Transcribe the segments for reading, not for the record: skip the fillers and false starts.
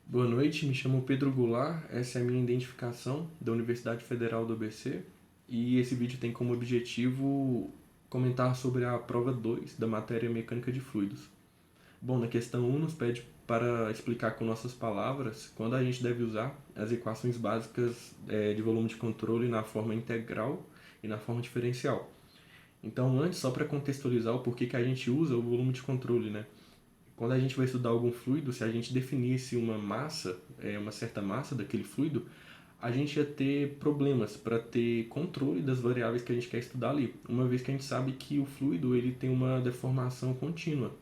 Boa noite, me chamo Pedro Goulart, essa é a minha identificação da Universidade Federal do ABC e esse vídeo tem como objetivo comentar sobre a prova 2 da matéria Mecânica de Fluidos. Bom, na questão 1 nos pede para explicar com nossas palavras quando a gente deve usar as equações básicas de volume de controle na forma integral e na forma diferencial. Então, antes, só para contextualizar o porquê que a gente usa o volume de controle, né? Quando a gente vai estudar algum fluido, se a gente definisse uma massa, uma certa massa daquele fluido, a gente ia ter problemas para ter controle das variáveis que a gente quer estudar ali, uma vez que a gente sabe que o fluido ele tem uma deformação contínua.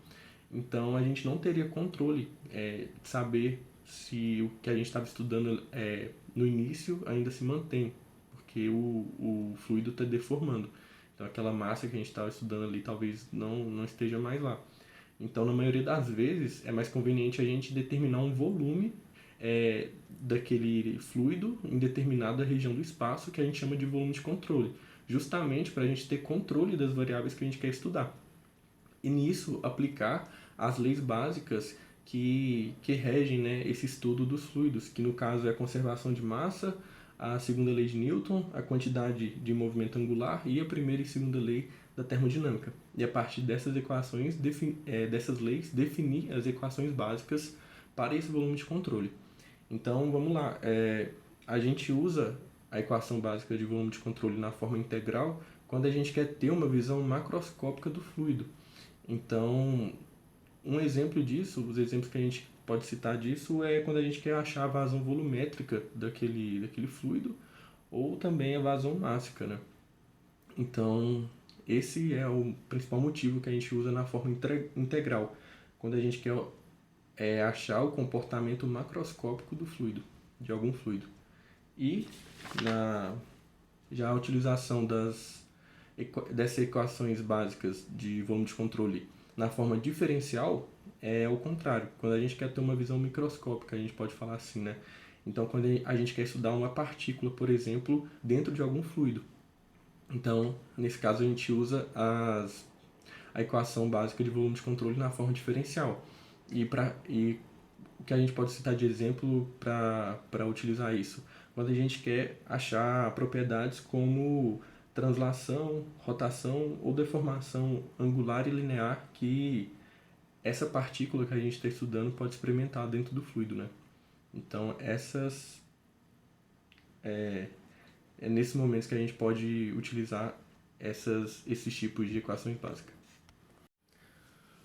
Então a gente não teria controle de saber se o que a gente estava estudando no início ainda se mantém, porque o fluido está deformando. Então aquela massa que a gente estava estudando ali talvez não esteja mais lá. Então, na maioria das vezes, é mais conveniente a gente determinar um volume daquele fluido em determinada região do espaço, que a gente chama de volume de controle, justamente para a gente ter controle das variáveis que a gente quer estudar. E nisso, aplicar as leis básicas que regem, né, esse estudo dos fluidos, que no caso é a conservação de massa, a segunda lei de Newton, a quantidade de movimento angular e a primeira e segunda lei da termodinâmica. E a partir dessas equações, dessas leis, definir as equações básicas para esse volume de controle. Então, vamos lá. A gente usa a equação básica de volume de controle na forma integral quando a gente quer ter uma visão macroscópica do fluido. Então, um exemplo disso, os exemplos que a gente pode citar disso é quando a gente quer achar a vazão volumétrica daquele fluido ou também a vazão mássica, né? Então, esse é o principal motivo que a gente usa na forma integral, quando a gente quer achar o comportamento macroscópico do fluido, de algum fluido. E na, já a utilização dessas equações básicas de volume de controle na forma diferencial é o contrário. Quando a gente quer ter uma visão microscópica, a gente pode falar assim, né? Então, quando a gente quer estudar uma partícula, por exemplo, dentro de algum fluido. Então, nesse caso, a gente usa a equação básica de volume de controle na forma diferencial. E o que a gente pode citar de exemplo para utilizar isso? Quando a gente quer achar propriedades como translação, rotação ou deformação angular e linear que essa partícula que a gente está estudando pode experimentar dentro do fluido, né? Então, é nesses momentos que a gente pode utilizar esses tipos de equações básicas.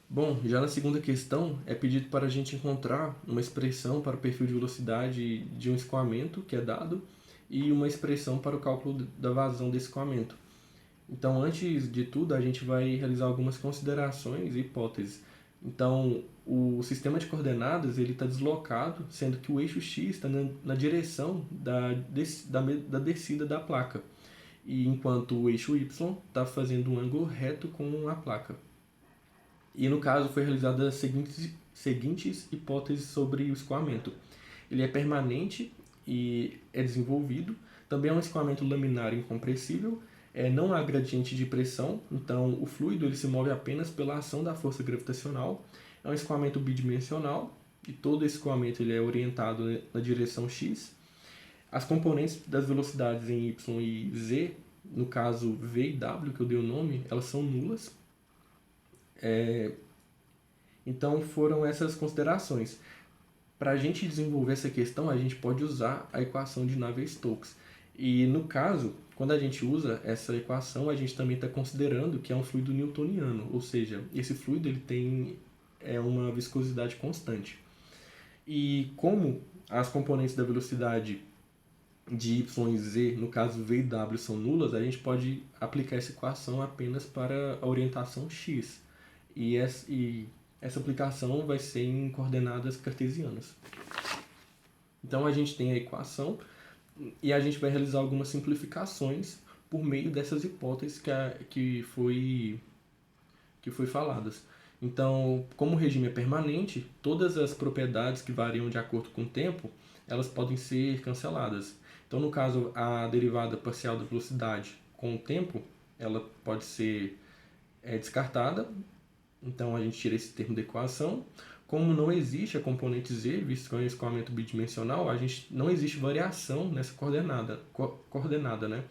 Bom, já na segunda questão é pedido para a gente encontrar uma expressão para o perfil de velocidade de um escoamento que é dado e uma expressão para o cálculo da vazão desse escoamento. Então, antes de tudo, a gente vai realizar algumas considerações e hipóteses. Então, o sistema de coordenadas ele está deslocado, sendo que o eixo x está na direção da descida da placa, e enquanto o eixo y está fazendo um ângulo reto com a placa. E no caso foi realizada as seguintes hipóteses sobre o escoamento. Ele é permanente e é desenvolvido. Também é um escoamento laminar incompressível. Não há gradiente de pressão, então o fluido ele se move apenas pela ação da força gravitacional. É um escoamento bidimensional e todo esse escoamento ele é orientado na direção x. As componentes das velocidades em y e z, no caso v e w que eu dei o nome, elas são nulas. Então foram essas considerações. Para a gente desenvolver essa questão, a gente pode usar a equação de Navier-Stokes. E no caso, quando a gente usa essa equação, a gente também está considerando que é um fluido newtoniano, ou seja, esse fluido ele tem uma viscosidade constante. E como as componentes da velocidade de y e z, no caso v e w, são nulas, a gente pode aplicar essa equação apenas para a orientação x. E essa aplicação vai ser em coordenadas cartesianas. Então a gente tem a equação e a gente vai realizar algumas simplificações por meio dessas hipóteses que foi faladas. Então, como o regime é permanente, todas as propriedades que variam de acordo com o tempo, elas podem ser canceladas. Então, no caso, a derivada parcial da velocidade com o tempo, ela pode ser descartada. Então, a gente tira esse termo da equação. como não existe a componente z, visto que é um escoamento bidimensional, não existe variação nessa coordenada, né?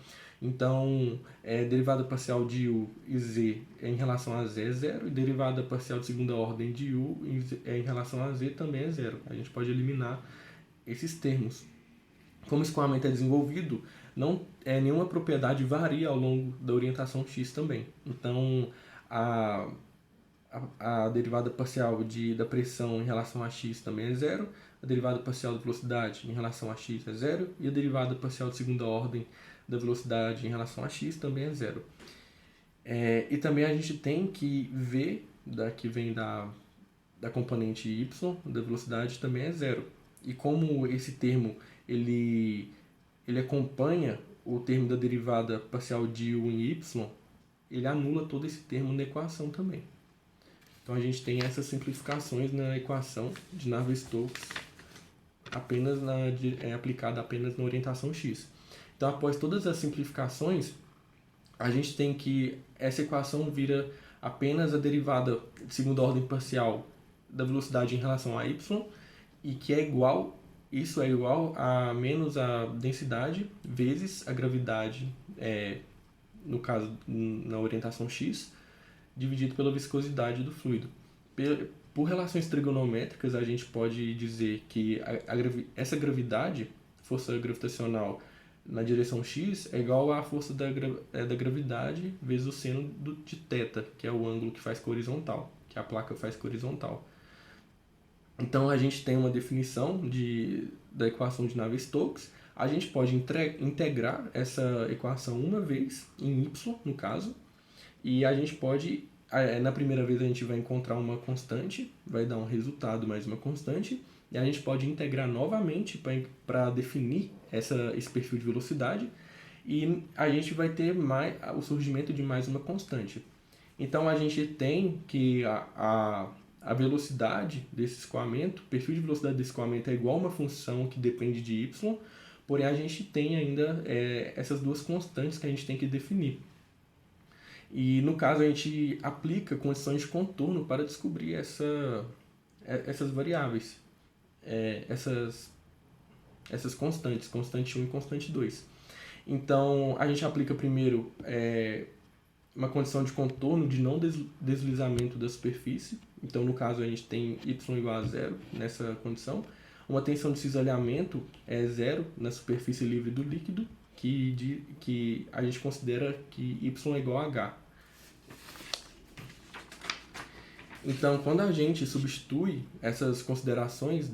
Então, derivada parcial de u e z em relação a z é zero, e derivada parcial de segunda ordem de u em relação a z também é zero. A gente pode eliminar esses termos. Como o escoamento é desenvolvido, nenhuma propriedade varia ao longo da orientação x também. Então, a derivada parcial da pressão em relação a x também é zero, a derivada parcial da velocidade em relação a x é zero, e a derivada parcial de segunda ordem da velocidade em relação a x também é zero. E também a gente tem que v, que vem da componente y, da velocidade, também é zero. E como esse termo ele acompanha o termo da derivada parcial de u em y, ele anula todo esse termo na equação também. Então a gente tem essas simplificações na equação de Navier-Stokes aplicada apenas na orientação x. Então, após todas as simplificações, a gente tem que essa equação vira apenas a derivada de segunda ordem parcial da velocidade em relação a y, e que isso é igual a menos a densidade vezes a gravidade, no caso na orientação x, dividido pela viscosidade do fluido. Por relações trigonométricas, a gente pode dizer que essa gravidade, força gravitacional na direção x, é igual à força da gravidade vezes o seno de θ, que é o ângulo que faz com a horizontal, que a placa faz com a horizontal. Então, a gente tem uma definição da equação de Navier-Stokes. A gente pode integrar essa equação uma vez, em y, no caso, e a gente pode, na primeira vez a gente vai encontrar uma constante, vai dar um resultado mais uma constante, e a gente pode integrar novamente para definir esse perfil de velocidade, e a gente vai ter o surgimento de mais uma constante. Então a gente tem que a velocidade desse escoamento, o perfil de velocidade desse escoamento é igual a uma função que depende de y, porém a gente tem ainda essas duas constantes que a gente tem que definir. E no caso a gente aplica condições de contorno para descobrir essas variáveis, essas constantes, constante 1 e constante 2. Então a gente aplica primeiro uma condição de contorno de não deslizamento da superfície. Então no caso a gente tem y igual a zero nessa condição. Uma tensão de cisalhamento é zero na superfície livre do líquido, que a gente considera que y é igual a h. Então, quando a gente substitui essas considerações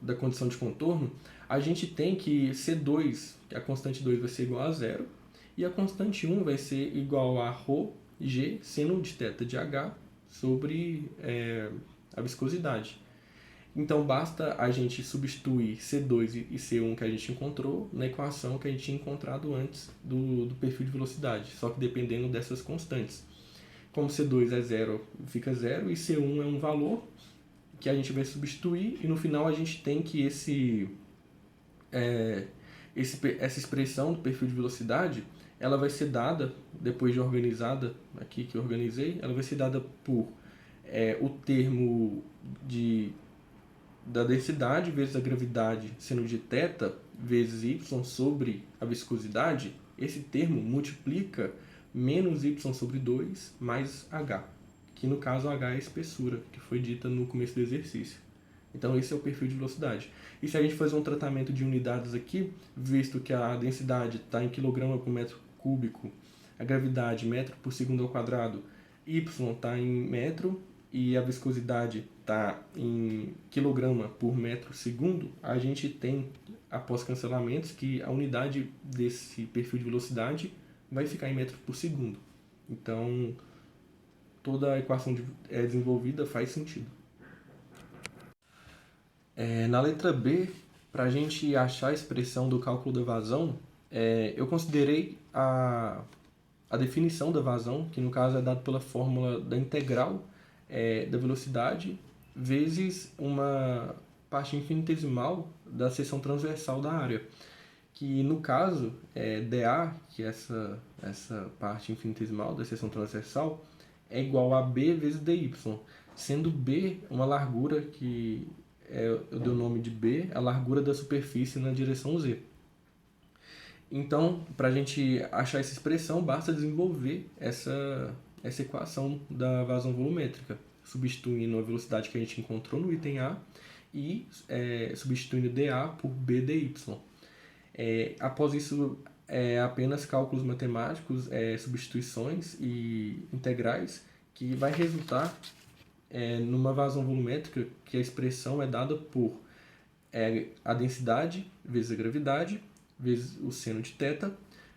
da condição de contorno, a gente tem que C2, que a constante 2 vai ser igual a zero, e a constante 1 vai ser igual a ρg seno de θ de h sobre a viscosidade. Então, basta a gente substituir C2 e C1 que a gente encontrou na equação que a gente tinha encontrado antes do perfil de velocidade, só que dependendo dessas constantes. Como C2 é zero, fica zero, e C1 é um valor que a gente vai substituir, e no final a gente tem que essa expressão do perfil de velocidade, ela vai ser dada, depois de organizada, aqui que eu organizei, ela vai ser dada por o termo da densidade vezes a gravidade seno de θ vezes y sobre a viscosidade. Esse termo multiplica menos y sobre 2 mais h, que no caso h é a espessura, que foi dita no começo do exercício. Então esse é o perfil de velocidade. E se a gente fazer um tratamento de unidades aqui, visto que a densidade está em quilograma por metro cúbico, a gravidade metro por segundo ao quadrado, y está em metro e a viscosidade está em quilograma por metro segundo, a gente tem, após cancelamentos, que a unidade desse perfil de velocidade vai ficar em metro por segundo. Então, toda a equação desenvolvida faz sentido. Na letra B, para a gente achar a expressão do cálculo da vazão, eu considerei a definição da vazão, que no caso é dada pela fórmula da integral da velocidade vezes uma parte infinitesimal da seção transversal da área, que no caso dA, que é essa parte infinitesimal da seção transversal, é igual a B vezes dy. sendo B uma largura que eu dei o nome de B, a largura da superfície na direção Z. Então, para a gente achar essa expressão, basta desenvolver essa equação da vazão volumétrica, substituindo a velocidade que a gente encontrou no item A e substituindo dA por BDY. Após isso, apenas cálculos matemáticos, substituições e integrais, que vai resultar numa vazão volumétrica que a expressão é dada por a densidade vezes a gravidade, vezes o seno de θ,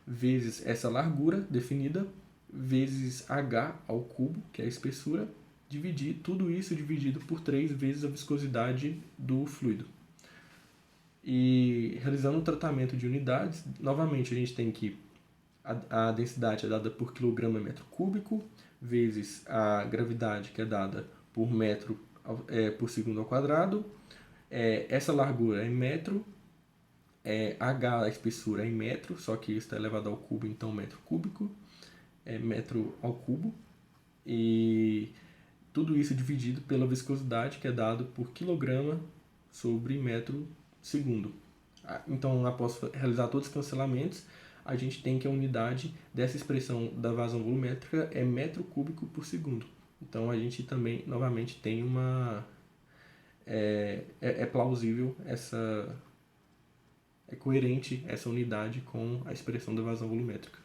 vezes essa largura definida, vezes h ao cubo, que é a espessura, dividir tudo isso dividido por 3 vezes a viscosidade do fluido. E realizando o tratamento de unidades, novamente a gente tem que a densidade é dada por quilograma metro cúbico, vezes a gravidade, que é dada por metro por segundo ao quadrado. Essa largura é em metro, H, a espessura, é em metro, só que isso está elevado ao cubo, então metro cúbico, metro ao cubo. E tudo isso dividido pela viscosidade, que é dado por quilograma sobre metro segundo. Então, após realizar todos os cancelamentos, a gente tem que a unidade dessa expressão da vazão volumétrica é metro cúbico por segundo. Então, a gente também, novamente, tem uma... É plausível, é coerente essa unidade com a expressão da vazão volumétrica.